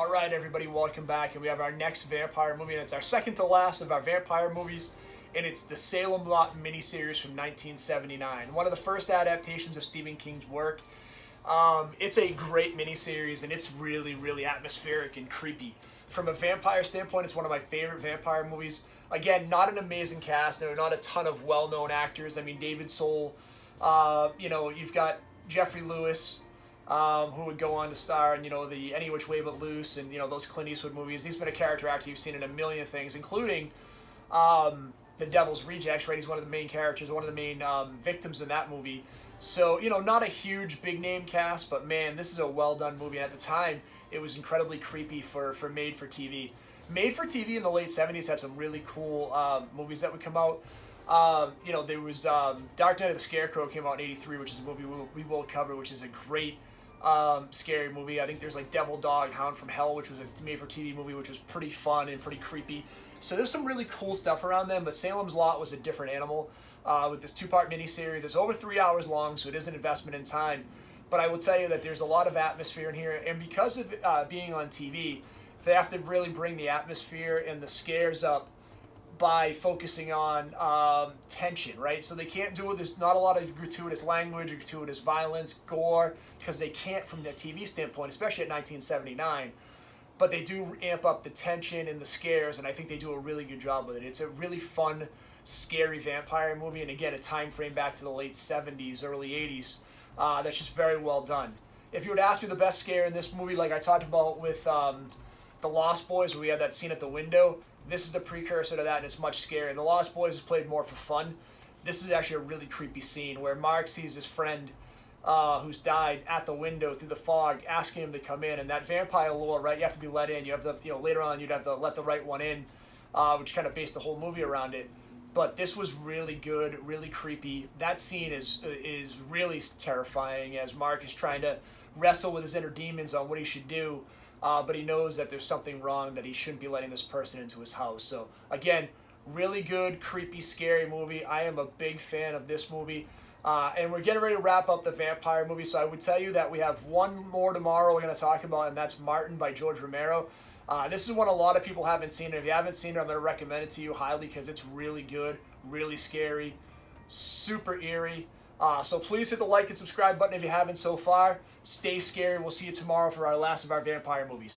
All right, everybody, welcome back, and we have our next vampire movie, and it's our second to last of our vampire movies, and it's the Salem Lot miniseries from 1979, one of the first adaptations of Stephen King's work. It's a great miniseries, and it's really, really atmospheric and creepy. From a vampire standpoint, it's one of my favorite vampire movies. Again, not an amazing cast. There are not a ton of well-known actors. I mean, David Soul, you've got Jeffrey Lewis, who would go on to star in, the Any Which Way But Loose and, those Clint Eastwood movies. He's been a character actor you've seen in a million things, including The Devil's Rejects, right? He's one of the main characters, one of the main victims in that movie. So, not a huge big-name cast, but, man, this is a well-done movie. And at the time, it was incredibly creepy for made-for-TV. Made-for-TV in the late 70s had some really cool movies that would come out. There was Dark Knight of the Scarecrow came out in '83, which is a movie we will cover, which is a great scary movie. I think there's like Devil Dog, Hound from Hell, which was a made-for-TV movie, which was pretty fun and pretty creepy. So there's some really cool stuff around them, but Salem's Lot was a different animal with this two-part miniseries. It's over 3 hours long, so it is an investment in time. But I will tell you that there's a lot of atmosphere in here, and because of being on TV, they have to really bring the atmosphere and the scares up by focusing on tension, right? So they can't do it. There's not a lot of gratuitous language or gratuitous violence, gore, because they can't from the TV standpoint, especially at 1979. But they do amp up the tension and the scares, and I think they do a really good job with it. It's a really fun, scary vampire movie, and again, a time frame back to the late 70s, early 80s. That's just very well done. If you were to ask me the best scare in this movie, like I talked about with The Lost Boys, where we had that scene at the window, this is the precursor to that, and it's much scarier. The Lost Boys is played more for fun. This is actually a really creepy scene where Mark sees his friend who's died at the window through the fog, asking him to come in. And that vampire lore, right? You have to be let in. You have to, later on, you'd have to let the right one in, which kind of based the whole movie around it. But this was really good, really creepy. That scene is really terrifying as Mark is trying to wrestle with his inner demons on what he should do. But he knows that there's something wrong, that he shouldn't be letting this person into his house. So, again, really good, creepy, scary movie. I am a big fan of this movie. And we're getting ready to wrap up the vampire movie, so I would tell you that we have one more tomorrow we're going to talk about, and that's Martin by George Romero. This is one a lot of people haven't seen. If you haven't seen it, I'm going to recommend it to you highly because it's really good, really scary, super eerie. So please hit the like and subscribe button if you haven't so far. Stay scary. We'll see you tomorrow for our last of our vampire movies.